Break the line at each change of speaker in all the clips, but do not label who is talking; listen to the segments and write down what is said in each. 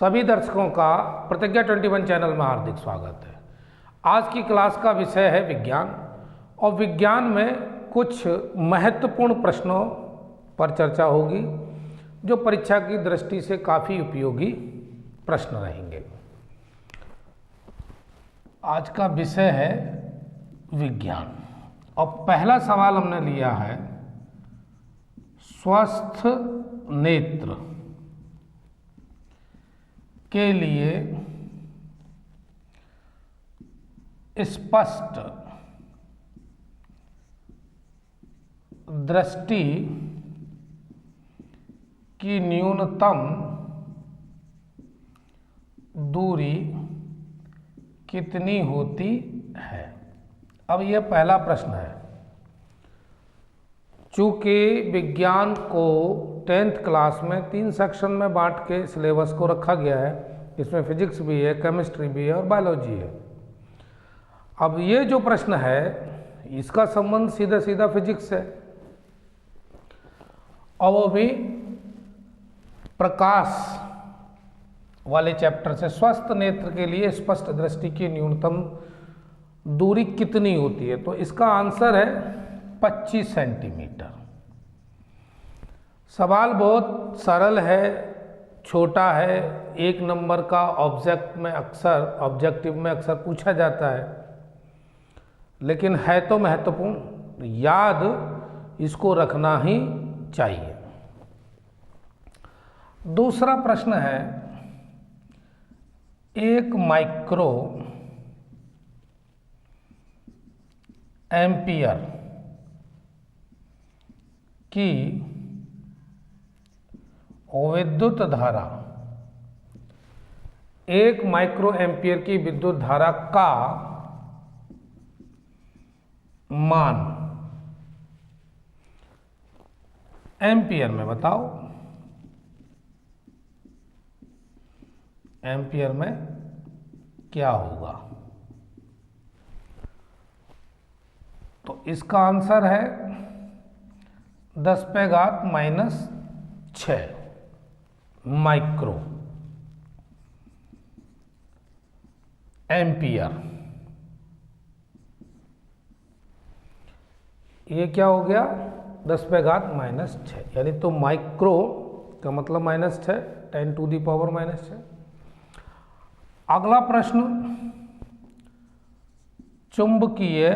सभी दर्शकों का प्रतिज्ञा 21 चैनल में हार्दिक स्वागत है। आज की क्लास का विषय है विज्ञान और विज्ञान में कुछ महत्वपूर्ण प्रश्नों पर चर्चा होगी जो परीक्षा की दृष्टि से काफ़ी उपयोगी प्रश्न रहेंगे। आज का विषय है विज्ञान और पहला सवाल हमने लिया है स्वस्थ नेत्र के लिए स्पष्ट दृष्टि की न्यूनतम दूरी कितनी होती है। अब यह पहला प्रश्न है। चूँकि विज्ञान को 10th क्लास में 3 सेक्शन में बांट के सिलेबस को रखा गया है, इसमें फिजिक्स भी है, केमिस्ट्री भी है और बायोलॉजी है। अब ये जो प्रश्न है इसका संबंध सीधा सीधा फिजिक्स है और वो भी प्रकाश वाले चैप्टर से। स्वस्थ नेत्र के लिए स्पष्ट दृष्टि की न्यूनतम दूरी कितनी होती है, तो इसका आंसर है 25 सेंटीमीटर। सवाल बहुत सरल है, छोटा है, 1 नंबर का ऑब्जेक्टिव में अक्सर पूछा जाता है, लेकिन है तो महत्वपूर्ण, याद इसको रखना ही चाहिए। दूसरा प्रश्न है 1 माइक्रो एम्पियर की विद्युत धारा, 1 माइक्रो एम्पियर की विद्युत धारा का मान एम्पियर में बताओ। एम्पियर में क्या होगा, तो इसका आंसर है 10⁻⁻6 माइक्रो एम्पियर। ये क्या हो गया 10⁻⁻6, यानी तो माइक्रो का मतलब -6, 10⁻⁻⁶। अगला प्रश्न चुंबकीय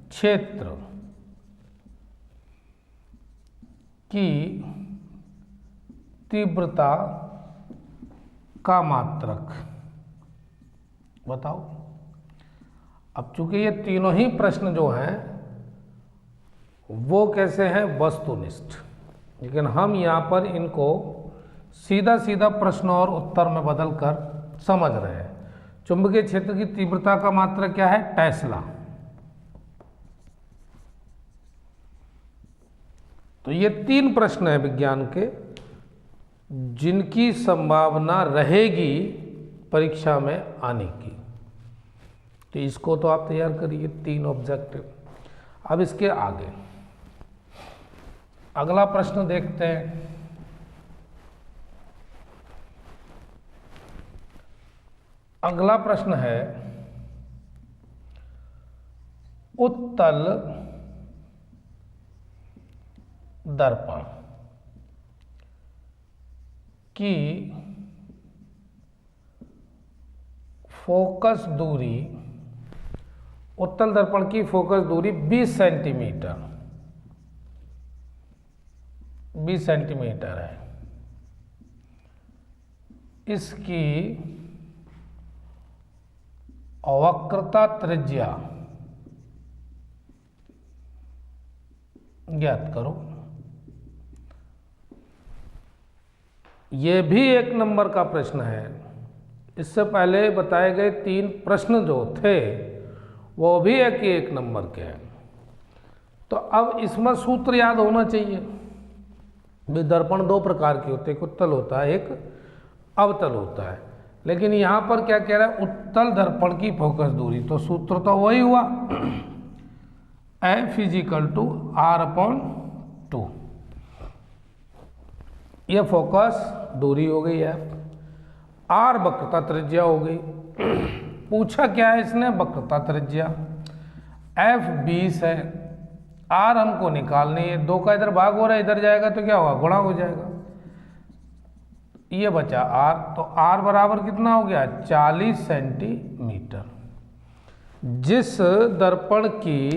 क्षेत्र की तीव्रता का मात्रक बताओ। अब चूंकि ये तीनों ही प्रश्न जो हैं वो कैसे हैं, वस्तुनिष्ठ, लेकिन हम यहाँ पर इनको सीधा सीधा प्रश्न और उत्तर में बदल कर समझ रहे हैं। चुंबकीय क्षेत्र की तीव्रता का मात्रक क्या है, टेस्ला। तो ये 3 प्रश्न है विज्ञान के जिनकी संभावना रहेगी परीक्षा में आने की, तो इसको तो आप तैयार करिए 3 ऑब्जेक्टिव। अब इसके आगे अगला प्रश्न देखते हैं। अगला प्रश्न है उत्तल दर्पण की फोकस दूरी, उत्तल दर्पण की फोकस दूरी 20 सेंटीमीटर है। इसकी वक्रता त्रिज्या ज्ञात करो। यह भी 1 नंबर का प्रश्न है। इससे पहले बताए गए 3 प्रश्न जो थे वो भी 1 नंबर के हैं। तो अब इसमें सूत्र याद होना चाहिए। दर्पण 2 प्रकार के होते हैं, एक उत्तल होता है, एक अवतल होता है। लेकिन यहाँ पर क्या कह रहा है, उत्तल दर्पण की फोकस दूरी, तो सूत्र तो वही हुआ F = R/ 2। यह फोकस दूरी हो गई है। आर वक्रता त्रिज्या हो गई। पूछा क्या है इसने? वक्रता त्रिज्या। एफ 20 है, आर हमको निकालनी है। 2 का इधर भाग हो रहा है, इधर जाएगा तो क्या होगा? गुणा हो जाएगा। ये बचा आर, तो आर बराबर कितना हो गया? 40 सेंटीमीटर। जिस दर्पण की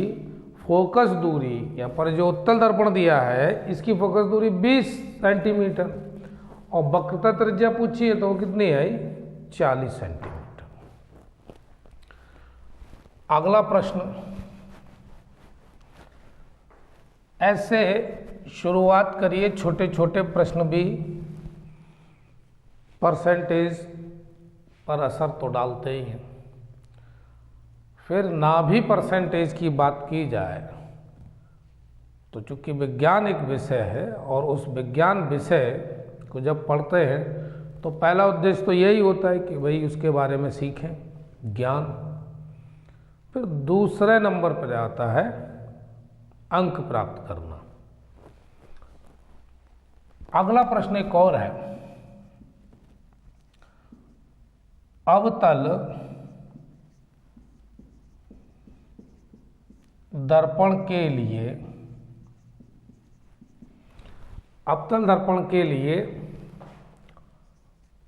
फोकस दूरी, यहाँ पर जो उत्तल दर्पण दिया है इसकी फोकस दूरी 20 सेंटीमीटर और वक्रता त्रिज्या पूछी है तो वो कितनी आई? 40 सेंटीमीटर। अगला प्रश्न, ऐसे शुरुआत करिए, छोटे छोटे प्रश्न भी परसेंटेज पर असर तो डालते ही हैं। फिर ना भी परसेंटेज की बात की जाए तो चूंकि विज्ञान एक विषय है और उस विज्ञान विषय को जब पढ़ते हैं तो पहला उद्देश्य तो यही होता है कि भाई उसके बारे में सीखें ज्ञान। फिर दूसरे नंबर पर आता है अंक प्राप्त करना। अगला प्रश्न एक और है, अवतल दर्पण के लिए, अवतल दर्पण के लिए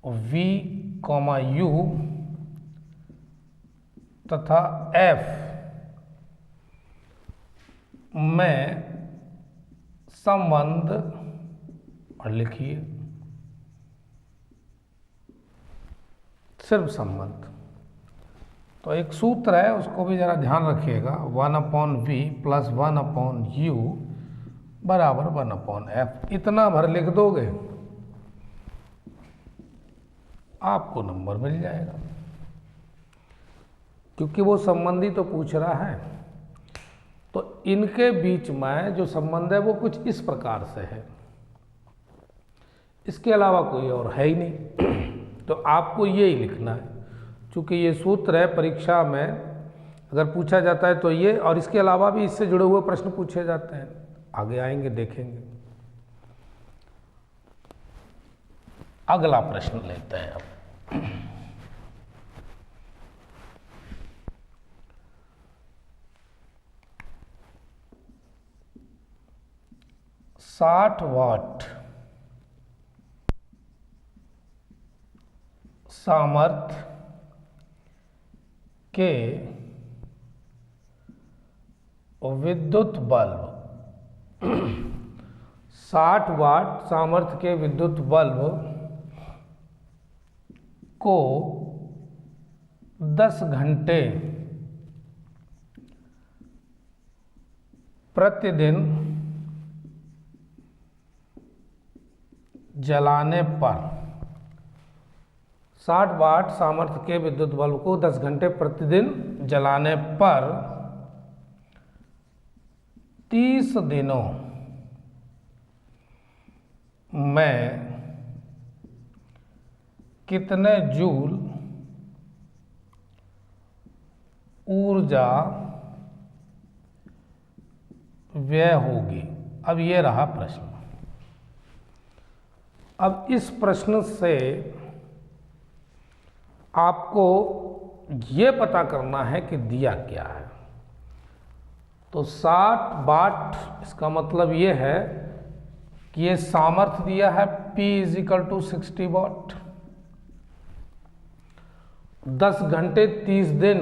V, U तथा F में संबंध और लिखिए, सिर्फ संबंध। तो एक सूत्र है उसको भी जरा ध्यान रखिएगा, 1/V + 1/U बराबर 1/F। इतना भर लिख दोगे आपको नंबर मिल जाएगा, क्योंकि वो संबंधी तो पूछ रहा है। तो इनके बीच में जो संबंध है वो कुछ इस प्रकार से है, इसके अलावा कोई और है ही नहीं। तो आपको ये ही लिखना है, क्योंकि ये सूत्र है, परीक्षा में अगर पूछा जाता है तो ये, और इसके अलावा भी इससे जुड़े हुए प्रश्न पूछे जाते हैं, आगे आएंगे देखेंगे। अगला प्रश्न लेते हैं अब। 60 वाट सामर्थ्य के विद्युत बल्ब 60 वाट सामर्थ्य के विद्युत बल्ब को 10 घंटे प्रतिदिन जलाने पर, 60 वाट सामर्थ्य के विद्युत बल्ब को 10 घंटे प्रतिदिन जलाने पर 30 दिनों में कितने जूल ऊर्जा व्यय होगी। अब ये रहा प्रश्न। अब इस प्रश्न से आपको ये पता करना है कि दिया क्या है। तो 60 वाट, इसका मतलब ये है कि ये सामर्थ्य दिया है P = 60 वाट, 10 घंटे 30 दिन,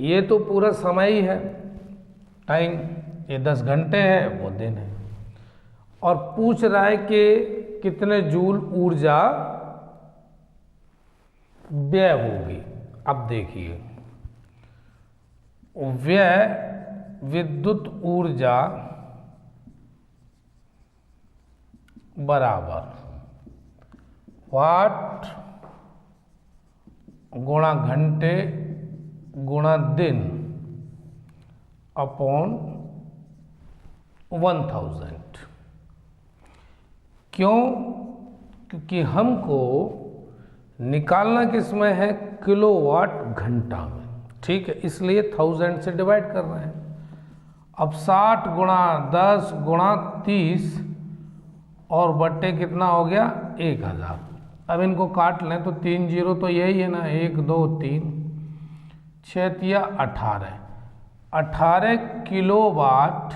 ये तो पूरा समय ही है, टाइम, ये 10 घंटे है वो दिन है। और पूछ रहा है कि कितने जूल ऊर्जा व्यय होगी। अब देखिए, व्यय विद्युत ऊर्जा बराबर वाट गुणा घंटे गुणा दिन अपॉन 1000। क्यों? क्योंकि हमको निकालना किसमें है? किलोवाट घंटा में, ठीक है, इसलिए 1000 से डिवाइड कर रहे हैं। अब 60 गुणा 10 गुणा 30 और बट्टे कितना हो गया 1000। अब इनको काट लें तो 3 जीरो तो यही है ना, 1 2 3 6 तिया 18, 18 किलोवाट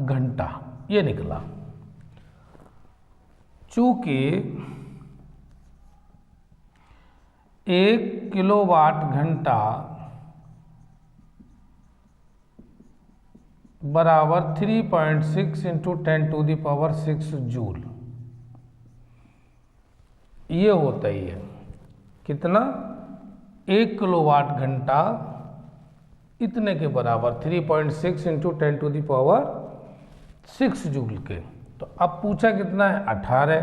घंटा ये निकला। चूंकि 1 किलोवाट घंटा बराबर 3.6 इंटू 10⁶ जूल, ये होता ही है कितना, 1 किलोवाट घंटा इतने के बराबर 3.6 इंटू 10⁶ जूल के। तो अब पूछा कितना है 18,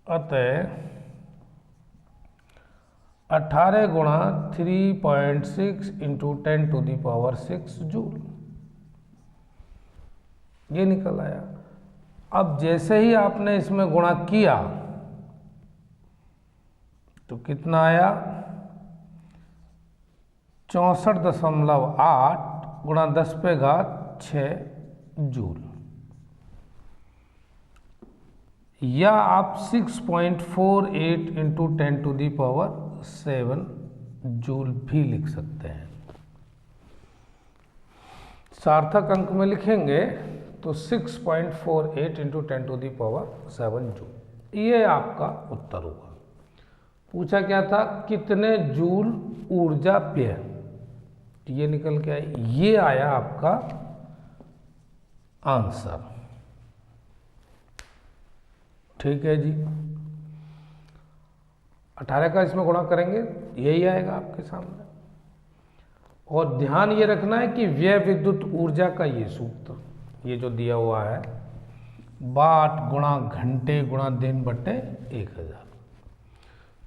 अतः 18 गुणा 3.6 इंटू 10⁶ जूल, ये निकल आया। अब जैसे ही आपने इसमें गुणा किया तो कितना आया 64.8 गुणा 10⁶ जूल, या आप 6.48 इंटू 10⁻⁷ जूल भी लिख सकते हैं। सार्थक अंक में लिखेंगे तो 6.48 इंटू 10⁻⁷ जूल, ये आपका उत्तर हुआ। पूछा क्या था, कितने जूल ऊर्जा व्यय, ये निकल के आया, ये आया आपका आंसर। ठीक है जी, 18 का इसमें गुणा करेंगे यही आएगा आपके सामने। और ध्यान ये रखना है कि व्यय विद्युत ऊर्जा का ये सूत्र, ये जो दिया हुआ है, वाट गुणा घंटे गुणा दिन बट्टे 1000,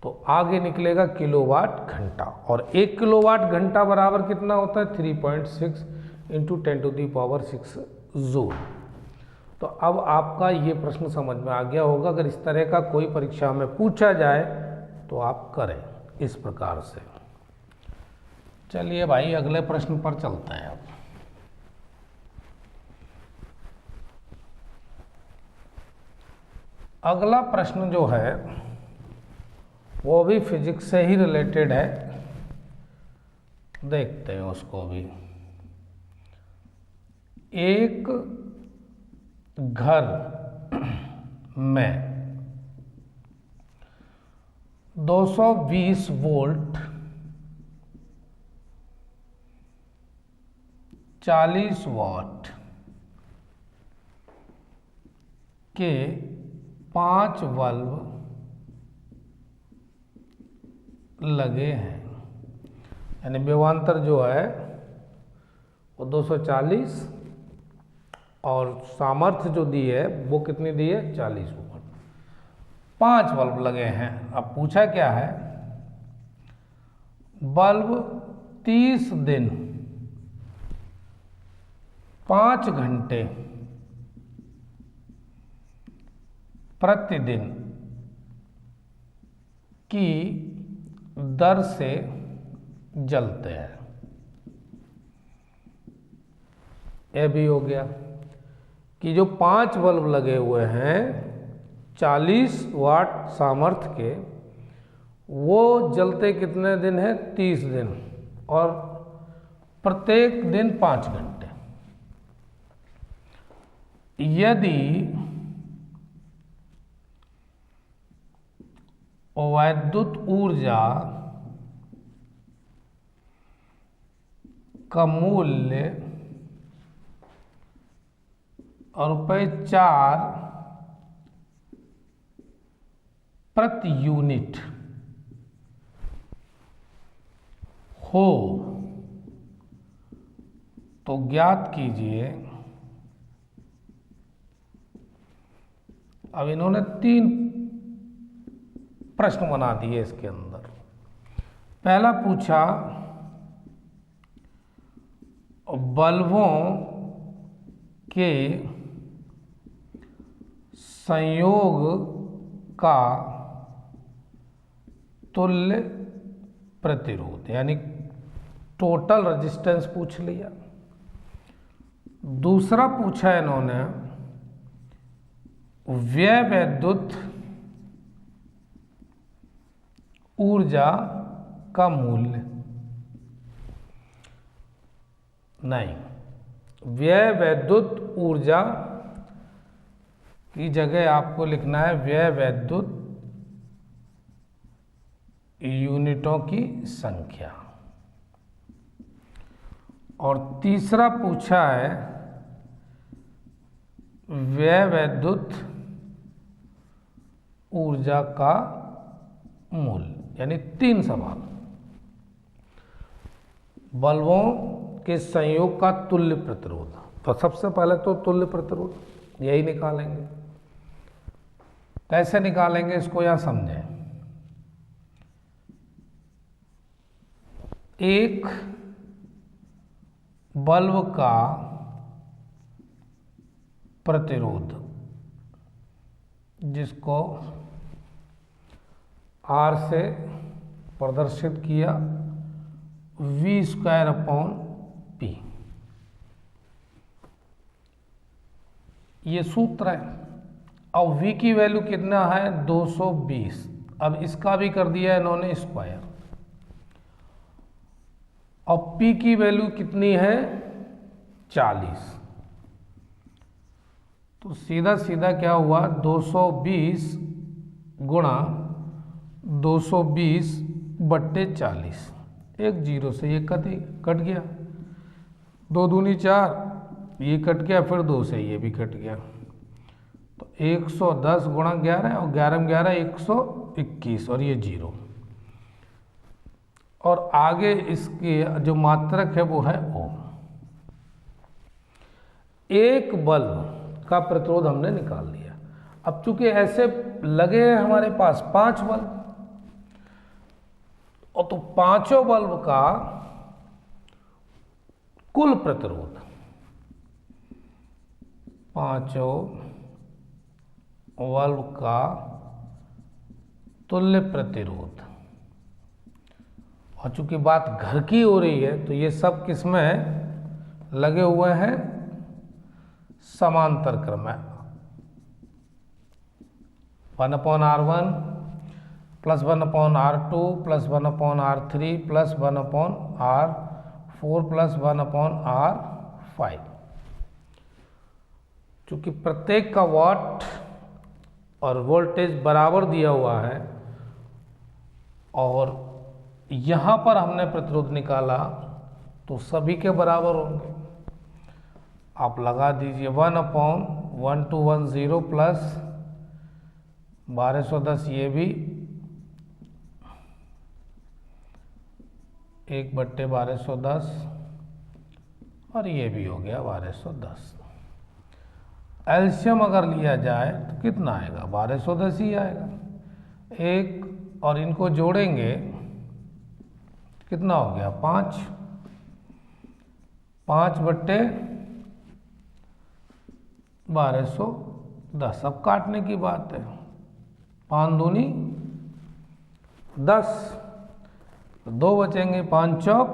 तो आगे निकलेगा किलोवाट घंटा, और 1 किलोवाट घंटा बराबर कितना होता है 3.6 इंटू 10⁶ जूल। तो अब आपका ये प्रश्न समझ में आ गया होगा। अगर इस तरह का कोई परीक्षा में पूछा जाए तो आप करें इस प्रकार से। चलिए भाई अगले प्रश्न पर चलते हैं। अब अगला प्रश्न जो है वो भी फिजिक्स से ही रिलेटेड है, देखते हैं उसको भी। एक घर में 220 वोल्ट 40 वाट के 5 बल्ब लगे हैं, यानी विभवांतर जो है वो 240 और सामर्थ्य जो दी है वो कितनी दी है 40 वोल्ट, 5 बल्ब लगे हैं। अब पूछा क्या है, बल्ब 30 दिन 5 घंटे प्रतिदिन की दर से जलते हैं। यह भी हो गया कि जो 5 बल्ब लगे हुए हैं 40 वाट सामर्थ्य के, वो जलते कितने दिन है 30 दिन, और प्रत्येक दिन 5 घंटे। यदि वैद्युत ऊर्जा का मूल्य ₹4 प्रति यूनिट हो तो ज्ञात कीजिए। अब इन्होंने 3 प्रश्न बना दिए इसके अंदर। पहला पूछा बल्बों के संयोग का तुल्य प्रतिरोध यानी टोटल रेजिस्टेंस पूछ लिया। दूसरा पूछा इन्होंने व्यय विद्युत ऊर्जा का मूल्य। नहीं, व्यय विद्युत ऊर्जा की जगह आपको लिखना है व्यय विद्युत यूनिटों की संख्या। और तीसरा पूछा है व्यय विद्युत ऊर्जा का मूल्य, यानी 3 सवाल। बल्बों के संयोग का तुल्य प्रतिरोध। तो सबसे पहले तो तुल्य प्रतिरोध यही निकालेंगे। कैसे निकालेंगे इसको यहां समझें। एक बल्ब का प्रतिरोध जिसको R से प्रदर्शित किया V²/P, ये सूत्र है। अब V की वैल्यू कितना है 220। अब इसका भी कर दिया इन्होंने स्क्वायर। अब P की वैल्यू कितनी है 40। तो सीधा सीधा क्या हुआ 220 गुणा 220/40। एक जीरो से ये कट गया, 2 दूनी 4, ये कट गया, फिर 2 से ये भी कट गया। तो 110 गुणा 11 और 11 में 11 121 और ये जीरो। और आगे इसके जो मात्रक है वो है ओम। एक बल्ब का प्रतिरोध हमने निकाल लिया। अब चूंकि ऐसे लगे हैं हमारे पास 5 बल्ब, और तो पांचों बल्ब का कुल प्रतिरोध, पांचों बल्ब का तुल्य प्रतिरोध। और चूंकि बात घर की हो रही है तो ये सब किसमें लगे हुए हैं समांतर क्रम में। 1/R1 + 1/R2 + 1/R3 + 1/R4 + 1/R5। चूंकि प्रत्येक का वाट और वोल्टेज बराबर दिया हुआ है और यहां पर हमने प्रतिरोध निकाला तो सभी के बराबर होंगे। आप लगा दीजिए 1/1210 + 1210, ये भी 1/1210 और ये भी हो गया 1210। एल्शियम अगर लिया जाए तो कितना आएगा 1210 ही आएगा। एक और इनको जोड़ेंगे कितना हो गया 5 5/1210। अब काटने की बात है, 5 दूनी 10, 2 बचेंगे, 5 चौक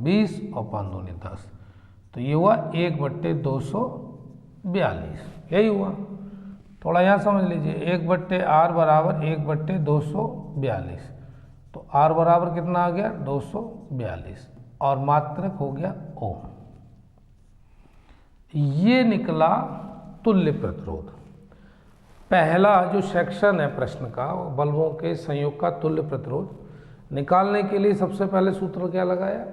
20 और 5 दूनी 10। तो ये हुआ 1/242, यही हुआ। थोड़ा यहाँ समझ लीजिए, 1/R बराबर 1/242। तो R बराबर कितना आ गया 242 और मात्रक हो गया ओम। ये निकला तुल्य प्रतिरोध। पहला जो सेक्शन है प्रश्न का, वो बल्बों के संयोग का तुल्य प्रतिरोध निकालने के लिए सबसे पहले सूत्र क्या लगाया,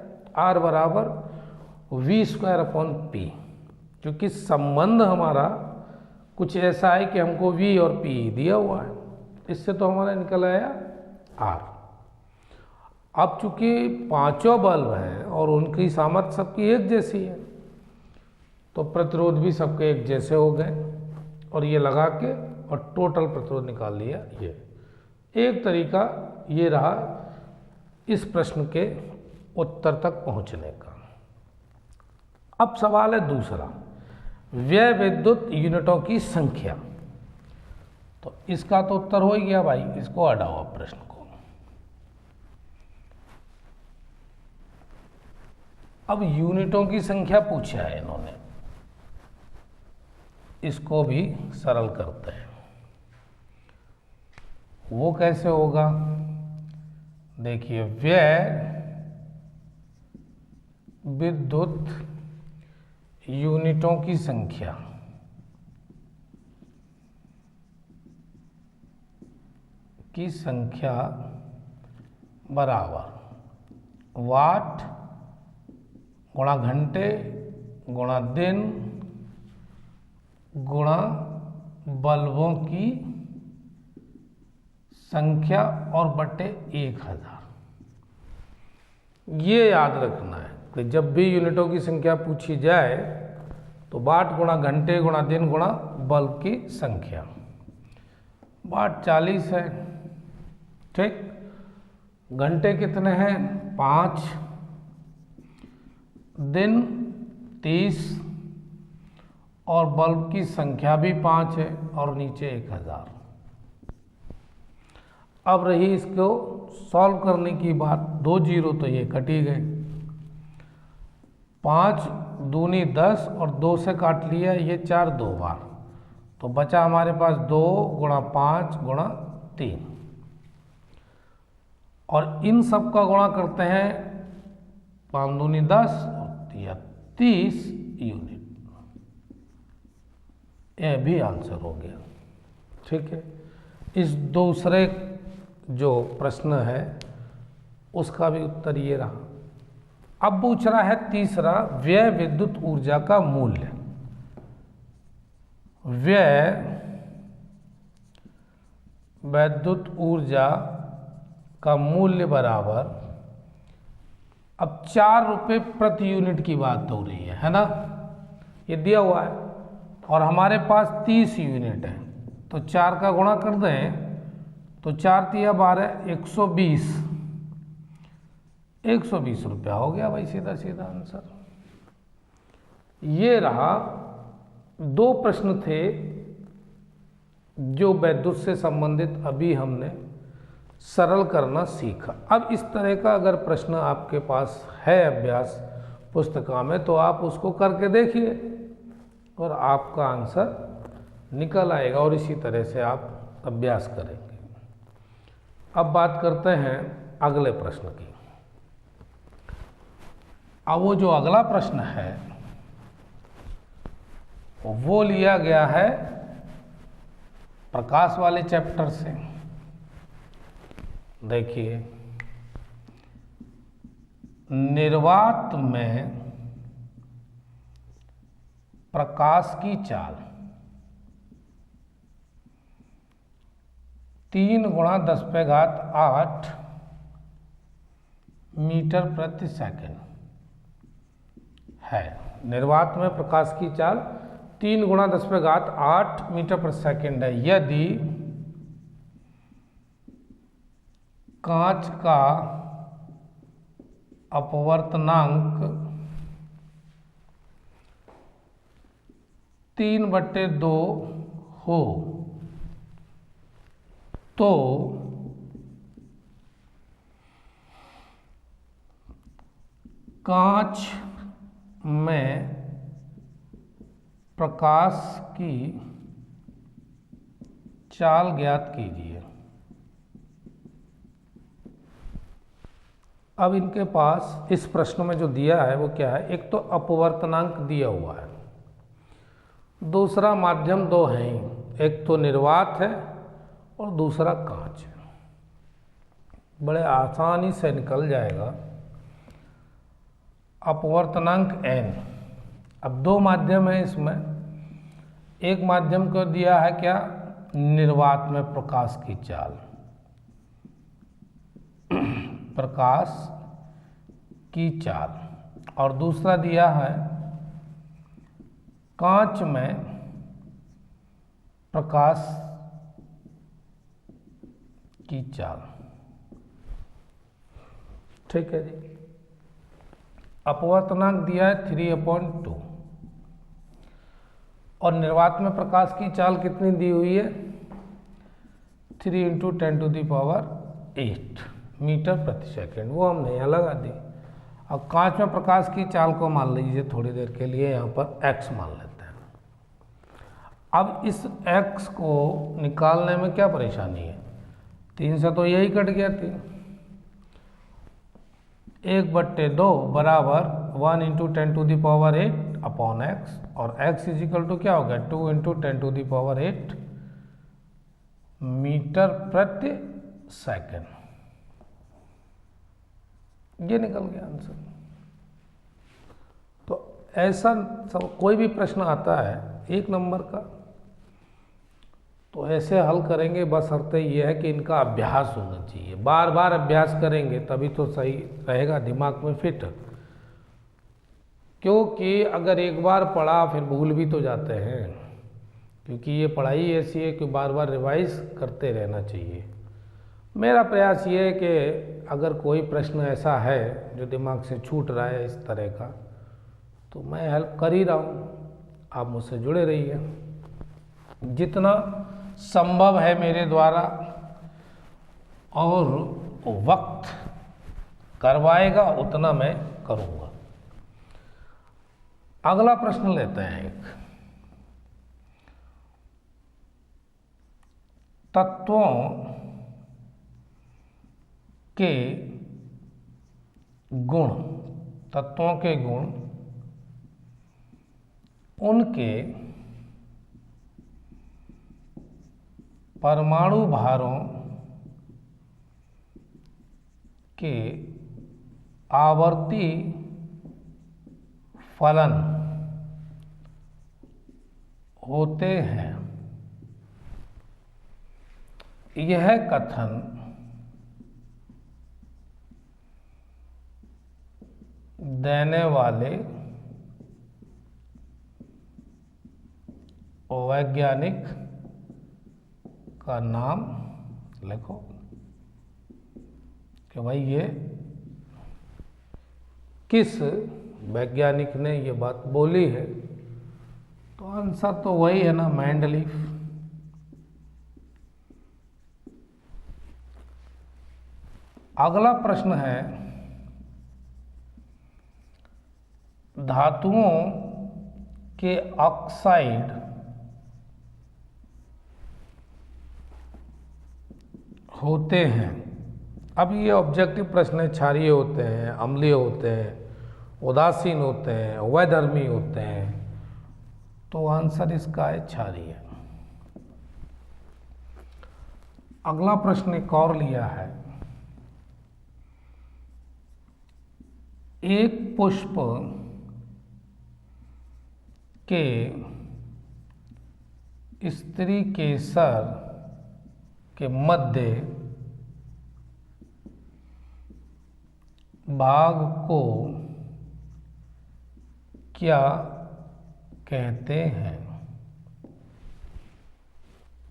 R बराबर V²/P। क्योंकि संबंध हमारा कुछ ऐसा है कि हमको V और P दिया हुआ है, इससे तो हमारा निकल आया R। अब चूंकि पांचों बल्ब हैं और उनकी सामर्थ्य सबकी एक जैसी है तो प्रतिरोध भी सबके एक जैसे हो गए, और ये लगा के और टोटल प्रतिरोध निकाल लिया। ये एक तरीका ये रहा इस प्रश्न के उत्तर तक पहुंचने का। अब सवाल है दूसरा, व्यय विद्युत यूनिटों की संख्या। तो इसका तो उत्तर हो ही गया भाई, इसको हटाओ अब प्रश्न को। अब यूनिटों की संख्या पूछा है इन्होंने, इसको भी सरल करते हैं। वो कैसे होगा? देखिए, व्यय विद्युत यूनिटों की संख्या बराबर वाट गुणा घंटे गुणा दिन गुणा बल्बों की संख्या और बटे 1000। ये याद रखना है कि जब भी यूनिटों की संख्या पूछी जाए तो वाट गुणा घंटे गुणा दिन गुणा बल्ब की संख्या। वाट 40 है, ठीक। घंटे कितने हैं? 5। दिन 30 और बल्ब की संख्या भी 5 है और नीचे 1000। अब रही इसको सॉल्व करने की बात। 2 जीरो तो ये कट ही गए। 5 दूनी 10 और 2 से काट लिया, ये 4 2 बार, तो बचा हमारे पास 2 गुणा 5 गुणा 3। और इन सब का गुणा करते हैं, 5 दूनी 10 और 30 यूनिट। यह भी आंसर हो गया, ठीक है। इस दूसरे जो प्रश्न है उसका भी उत्तर ये रहा। अब पूछ रहा है तीसरा, व्यय विद्युत ऊर्जा का मूल्य। व्यय विद्युत ऊर्जा का मूल्य बराबर, अब 4 रुपये प्रति यूनिट की बात हो रही है ना, ये दिया हुआ है और हमारे पास 30 यूनिट है, तो 4 का गुणा कर दें तो 4 तिया 12, 120 रुपया हो गया भाई, सीधा सीधा आंसर। ये रहा 2 प्रश्न थे जो विद्युत से संबंधित अभी हमने सरल करना सीखा। अब इस तरह का अगर प्रश्न आपके पास है अभ्यास पुस्तिका में तो आप उसको करके देखिए और आपका आंसर निकल आएगा और इसी तरह से आप अभ्यास करेंगे। अब बात करते हैं अगले प्रश्न की। अब वो जो अगला प्रश्न है वो लिया गया है प्रकाश वाले चैप्टर से। देखिए, निर्वात में प्रकाश की चाल 3 गुणा 10⁸ मीटर प्रति सेकंड है। निर्वात में प्रकाश की चाल 3 गुणा 10⁸ मीटर प्रति सेकंड है। यदि कांच का अपवर्तनांक 3/2 हो तो कांच में प्रकाश की चाल ज्ञात कीजिए। अब इनके पास इस प्रश्न में जो दिया है वो क्या है? एक तो अपवर्तनांक दिया हुआ है, दूसरा माध्यम 2 हैं, एक तो निर्वात है और दूसरा कांच है। बड़े आसानी से निकल जाएगा। अपवर्तनांक n, अब 2 माध्यम है इसमें। एक माध्यम को दिया है क्या? निर्वात में प्रकाश की चाल, प्रकाश की चाल, और दूसरा दिया है कांच में प्रकाश की चाल। ठीक है जी। अपवर्तनांक दिया है 3/2 और निर्वात में प्रकाश की चाल कितनी दी हुई है? 3 × 10⁸ मीटर प्रति सेकंड। वो हमने यहाँ लगा दी। अब कांच में प्रकाश की चाल को मान लीजिए थोड़ी देर के लिए, यहाँ पर x मान लेते हैं। अब इस x को निकालने में क्या परेशानी है, 3 से तो यही कट गया, 1/2 बराबर 1 × 10⁸ अपॉन x, और x इज इक्वल टू क्या हो गया, 2 × 10⁸ मीटर प्रति सेकंड। ये निकल गया आंसर। तो ऐसा सब कोई भी प्रश्न आता है 1 नंबर का, तो ऐसे हल करेंगे, बस अर्थ ये है कि इनका अभ्यास होना चाहिए, बार बार अभ्यास करेंगे तभी तो सही रहेगा, दिमाग में फिट। क्योंकि अगर एक बार पढ़ा फिर भूल भी तो जाते हैं, क्योंकि ये पढ़ाई ऐसी है कि बार बार रिवाइज करते रहना चाहिए। मेरा प्रयास ये है कि अगर कोई प्रश्न ऐसा है जो दिमाग से छूट रहा है इस तरह का, तो मैं हेल्प कर ही रहा हूँ, आप मुझसे जुड़े रहिए। जितना संभव है मेरे द्वारा, और वक्त करवाएगा उतना मैं करूँगा। अगला प्रश्न लेते हैं एक, तत्वों के गुण, तत्वों के गुण उनके परमाणु भारों के आवर्ती फलन होते हैं। यह कथन देने वाले वैज्ञानिक का नाम लिखो, कि भाई ये किस वैज्ञानिक ने ये बात बोली है। तो आंसर तो वही है ना, मेंडलीफ। अगला प्रश्न है, धातुओं के ऑक्साइड होते हैं। अब ये ऑब्जेक्टिव प्रश्न है, क्षारीय होते हैं, अम्लीय होते हैं, उदासीन होते हैं, अवैधर्मी होते हैं। तो आंसर इसका है क्षारीय। अगला प्रश्न एक और लिया है, एक पुष्प के स्त्री केसर के मध्य भाग को क्या कहते हैं।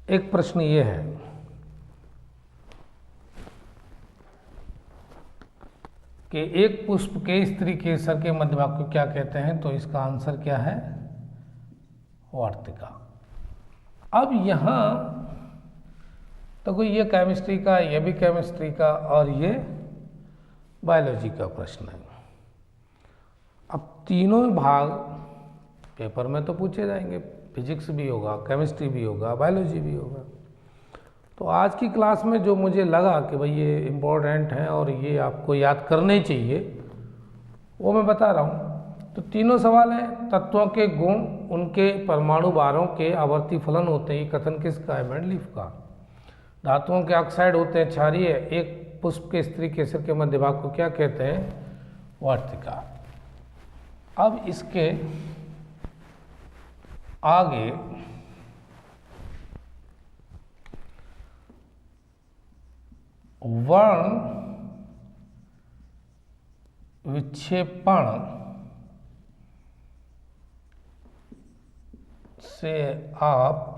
एक प्रश्न ये है कि एक पुष्प के स्त्री केसर के मध्य भाग को क्या कहते हैं, तो इसका आंसर क्या है, वार्तिका। अब यहाँ तो कोई ये केमिस्ट्री का, ये भी केमिस्ट्री का, और ये बायोलॉजी का प्रश्न है। अब तीनों भाग पेपर में तो पूछे जाएंगे, फिजिक्स भी होगा, केमिस्ट्री भी होगा, बायोलॉजी भी होगा। तो आज की क्लास में जो मुझे लगा कि भाई ये इम्पोर्टेंट है और ये आपको याद करने चाहिए, वो मैं बता रहा हूँ। तो तीनों सवाल हैं, तत्वों के गुण उनके परमाणु भारों के आवर्ती फलन होते हैं, ये कथन किसका है, मेंडलीफ का। धातुओं के ऑक्साइड होते हैं क्षारीय, एक पुष्प के स्त्री केसर के मध्य भाग को क्या कहते हैं, वार्तिका। अब इसके आगे वर्ण विक्षेपण से आप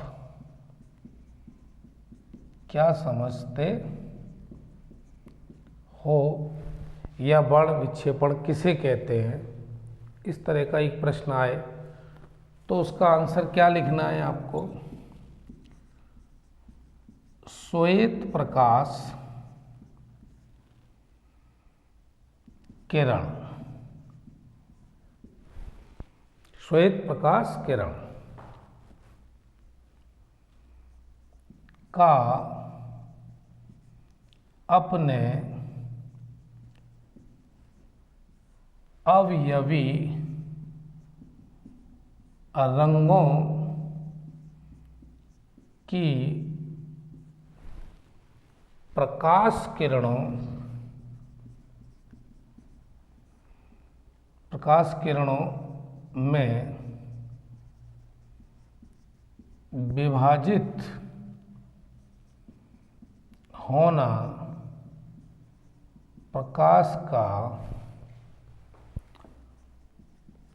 क्या समझते हो, या वर्ण विक्षेपण किसे कहते हैं। इस तरह का एक प्रश्न आए तो उसका आंसर क्या लिखना है आपको, श्वेत प्रकाश किरण श्वेत प्रकाश किरण का अपने अवयवी रंगों की प्रकाश किरणों में विभाजित होना प्रकाश का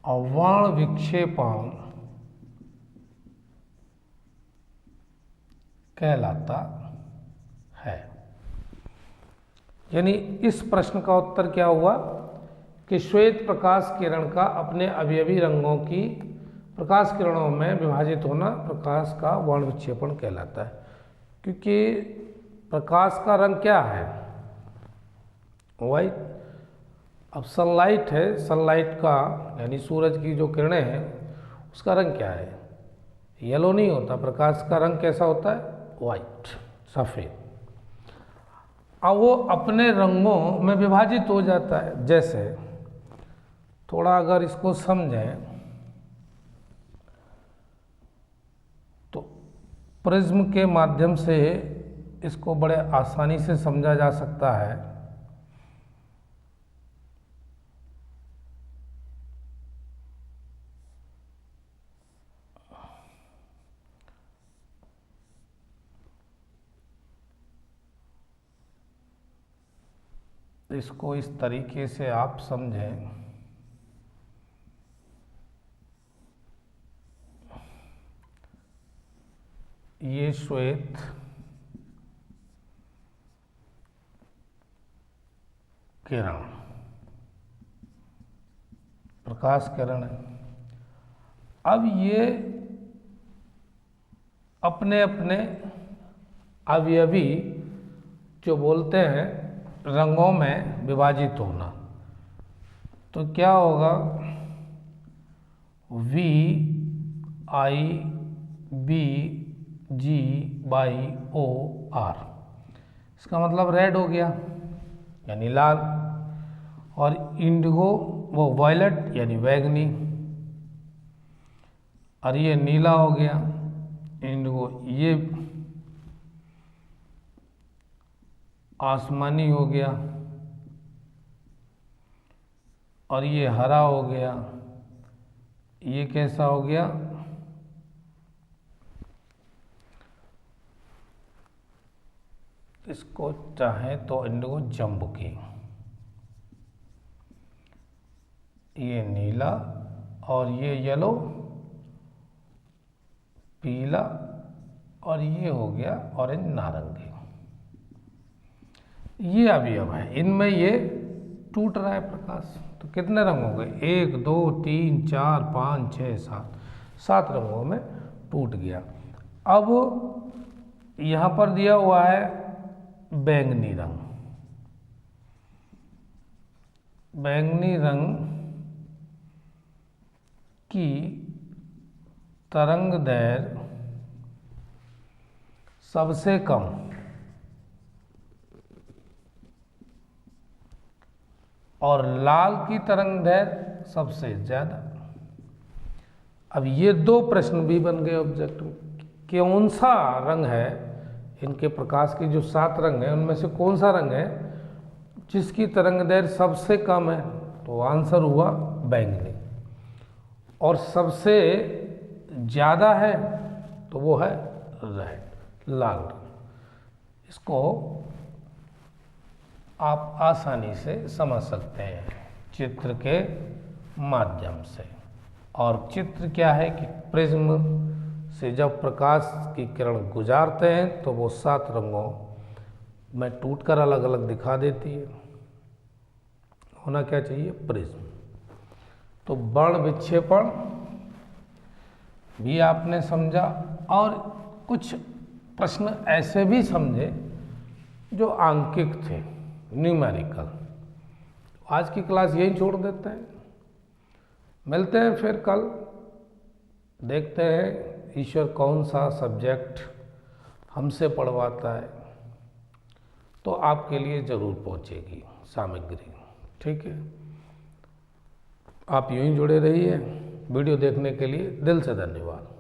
वर्ण विक्षेपण कहलाता है। यानी इस प्रश्न का उत्तर क्या हुआ कि श्वेत प्रकाश किरण का अपने अवयवी रंगों की प्रकाश किरणों में विभाजित होना प्रकाश का वर्ण विक्षेपण कहलाता है। क्योंकि प्रकाश का रंग क्या है? वाइट। अब सनलाइट है, सनलाइट का यानी सूरज की जो किरणें हैं उसका रंग क्या है? येलो नहीं होता। प्रकाश का रंग कैसा होता है? वाइट, सफ़ेद। अब वो अपने रंगों में विभाजित हो जाता है। जैसे थोड़ा अगर इसको समझें तो प्रिज्म के माध्यम से इसको बड़े आसानी से समझा जा सकता है। इसको इस तरीके से आप समझें, ये श्वेत किरण प्रकाश किरण है। अब ये अपने अपने अवयवी जो बोलते हैं रंगों में विभाजित होना, तो क्या होगा? VIBGY-OR, इसका मतलब रेड हो गया यानी लाल, और इंडिगो वो वायलेट यानी बैगनी, और ये नीला हो गया इंडिगो, ये आसमानी हो गया, और ये हरा हो गया। ये कैसा हो गया? इसको चाहें तो इंडिगो जम्बुकी। ये नीला, और ये येलो, पीला, और ये हो गया ऑरेंज नारंगी। ये अवयव है, इनमें ये टूट रहा है प्रकाश। तो कितने रंग हो गए? 1 2 3 4 5 6 7, 7 रंगों में टूट गया। अब यहाँ पर दिया हुआ है बैंगनी रंग। बैंगनी रंग की तरंगदैर्घ्य सबसे कम, और लाल की तरंगदैर्घ्य सबसे ज़्यादा। अब ये दो प्रश्न भी बन गए ऑब्जेक्ट में। कौन सा रंग है इनके प्रकाश के जो 7 रंग हैं उनमें से कौन सा रंग है जिसकी तरंगदैर्घ्य सबसे कम है? तो आंसर हुआ बैंगनी। और सबसे ज़्यादा है तो वो है रेड, लाल रंग। इसको आप आसानी से समझ सकते हैं चित्र के माध्यम से। और चित्र क्या है कि प्रिज्म से जब प्रकाश की किरण गुजारते हैं तो वो 7 रंगों में टूटकर अलग अलग दिखा देती है। होना क्या चाहिए? प्रिज्म। तो वर्ण विक्षेपण भी आपने समझा, और कुछ प्रश्न ऐसे भी समझे जो आंकिक थे, न्यूमेरिकल। आज की क्लास यहीं छोड़ देते हैं, मिलते हैं फिर कल देखते हैं ईश्वर कौन सा सब्जेक्ट हमसे पढ़वाता है, तो आपके लिए ज़रूर पहुंचेगी सामग्री। ठीक है, आप यूं ही जुड़े रहिए। वीडियो देखने के लिए दिल से धन्यवाद।